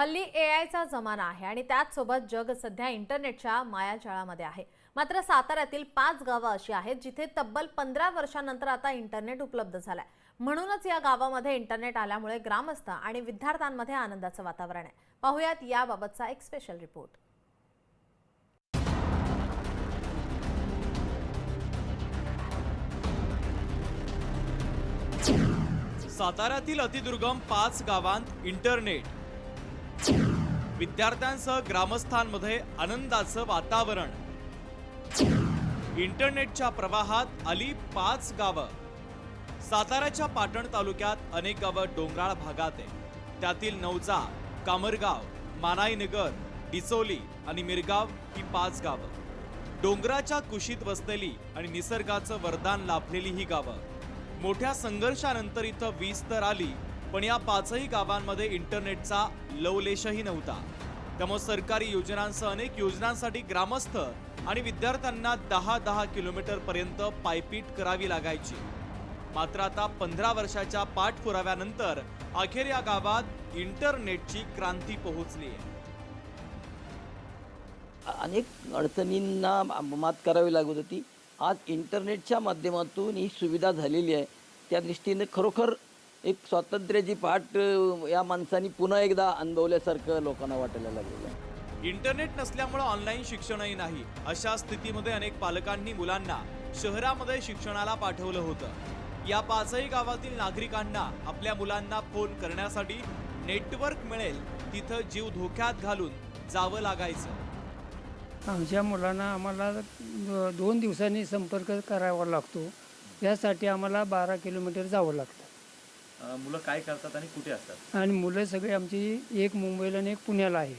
हल्ली एआयचा जमाना आहे आणि त्याचसोबत जग सध्या इंटरनेटच्या मायाजाळामध्ये आहे। मात्र साताऱ्यातील 5 गावं अशी आहेत जिथे तब्बल 15 वर्षांनंतर आता इंटरनेट उपलब्ध झालंय। म्हणूनच या गावामध्ये इंटरनेट आल्यामुळे ग्रामस्थ आणि विद्यार्थ्यांमध्ये आनंदाचं वातावरण आहे। पाहूयात याबाबतचा एक स्पेशल रिपोर्ट। साताऱ्यातील अतिदुर्गम 5 गावांत इंटरनेट, विद्यार्थ्यांसह ग्रामस्थांमध्ये आनंदाचं वातावरण। इंटरनेटच्या प्रवाहात आली 5 गावं। साताऱ्याच्या पाटण तालुक्यात अनेक गावं डोंगराळ भागात आहे। त्यातील नौजा, कामरगाव, मानाईनगर, डिचोली आणि मिरगाव ही 5 गावं। डोंगराच्या कुशीत वसलेली आणि निसर्गाचं वरदान लाभलेली ही गावं। मोठ्या संघर्षानंतर इथं वीज तर आली, पण या 5ही गावांमध्ये इंटरनेटचा लवलेशही नव्हता। त्यामुळे सरकारी योजनांसह अनेक योजनांसाठी ग्रामस्थ आणि विद्यार्थ्यांना 10-10 किलोमीटर पर्यंत पायपीट करावी लागायची। मात्र आता 15 वर्षाच्या पाठपुराव्यानंतर अखेर या गावात इंटरनेटची क्रांती पोहोचली आहे। अनेक अडचणींना मात करावी लागत होती। आज इंटरनेटच्या माध्यमातून ही सुविधा झालेली आहे। त्या दृष्टीने खरोखर एक स्वातंत्र्याची पाठ या माणसांनी पुन्हा एकदा अनुभवल्यासारखं लोकांना वाटायला लागलेलं आहे। इंटरनेट नसल्यामुळे ऑनलाईन शिक्षणही नाही। अशा स्थितीमध्ये अनेक पालकांनी मुलांना शहरामध्ये शिक्षणाला पाठवलं होतं। या 5ही गावातील नागरिकांना आपल्या मुलांना फोन करण्यासाठी नेटवर्क मिळेल तिथं जीव धोक्यात घालून जावं लागायचं। आमच्या मुलांना आम्हाला 2 दिवसांनी संपर्क करावा लागतो। यासाठी आम्हाला 12 किलोमीटर जावं लागतं। मुलं काय करतात आणि कुठे असतात? आणि मुलं सगळे आमची एक मुंबईला आणि एक पुण्याला आहे।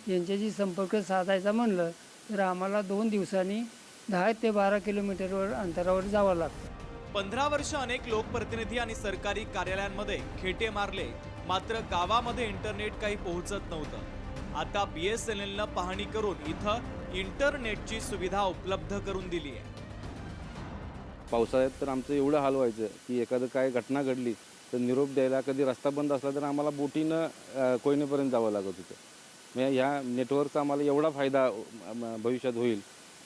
यांच्याशी संपर्क साधायचा म्हणलं तर आम्हाला 2 दिवसांनी 10 ते 12 किलोमीटरवर अंतरावर जावं लागतं। 15 वर्ष अनेक लोकप्रतिनिधी आणि सरकारी कार्यालयांमध्ये खेटे मारले, मात्र गावामध्ये इंटरनेट काही पोहोचत नव्हतं। आता BSNLनं पाहणी करून इथं इंटरनेटची सुविधा उपलब्ध करून दिली आहे। पावसाळ्यात तर आमचं एवढं हाल व्हायचं की एखादं काय घटना घडली तर निरोप द्यायला कधी रस्ता बंद असला तर आम्हाला बोटीनं कोयनेपर्यंत जावं लागत होतं। म्हणजे ह्या नेटवर्कचा आम्हाला एवढा फायदा भविष्यात होईल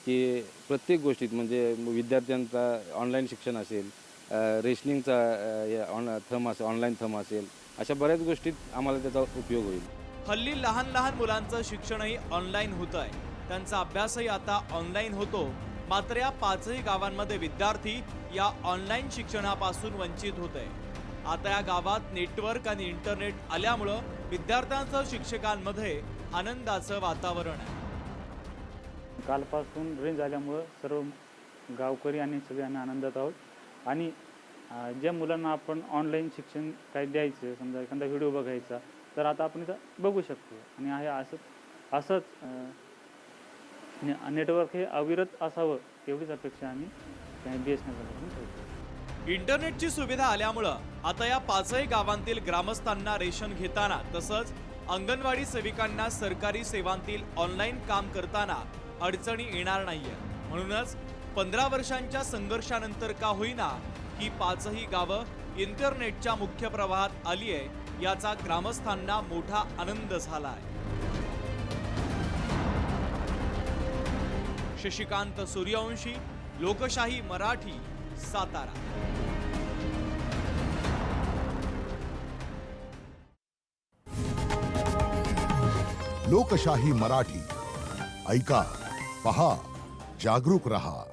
की प्रत्येक गोष्टीत म्हणजे विद्यार्थ्यांचा ऑनलाईन शिक्षण असेल, रेशनिंगचा थंब असेल, ऑनलाईन थंब असेल, अशा बऱ्याच गोष्टीत आम्हाला त्याचा उपयोग होईल। हल्ली लहान लहान मुलांचं शिक्षणही ऑनलाईन होतं आहे। त्यांचा अभ्यासही आता ऑनलाईन होतो। मात्र या 5ही गावांमध्ये विद्यार्थी या ऑनलाईन शिक्षणापासून वंचित होत आहे। आता या गावात नेटवर्क आणि इंटरनेट आल्यामुळं विद्यार्थ्यांसह शिक्षकांमध्ये आनंदाचं वातावरण आहे। कालपासून रेंज आल्यामुळं सर्व गावकरी आणि सगळ्यांना आनंदात आहोत। आणि ज्या मुलांना आपण ऑनलाईन शिक्षण काय द्यायचं, समजा एखादा व्हिडिओ बघायचा, तर आता आपण इथं बघू शकतो। आणि आहे असंच नेटवर्क हे अविरत असावं एवढीच अपेक्षा आम्ही BSNL ठेवतो। इंटरनेटची सुविधा आल्यामुळं आता या 5ही गावांतील ग्रामस्थांना रेशन घेताना तसंच अंगणवाडी सेविकांना सरकारी सेवांतील ऑनलाईन काम करताना अडचणी येणार नाहीये। म्हणूनच 15 वर्षांच्या संघर्षानंतर का होईना ही 5ही गावं इंटरनेटच्या मुख्य प्रवाहात आली आहे, याचा ग्रामस्थांना मोठा आनंद झाला आहे। शशिकांत सूर्यवंशी, लोकशाही मराठी, सातारा। लोकशाही मराठी ऐका, पहा, जागरूक रहा।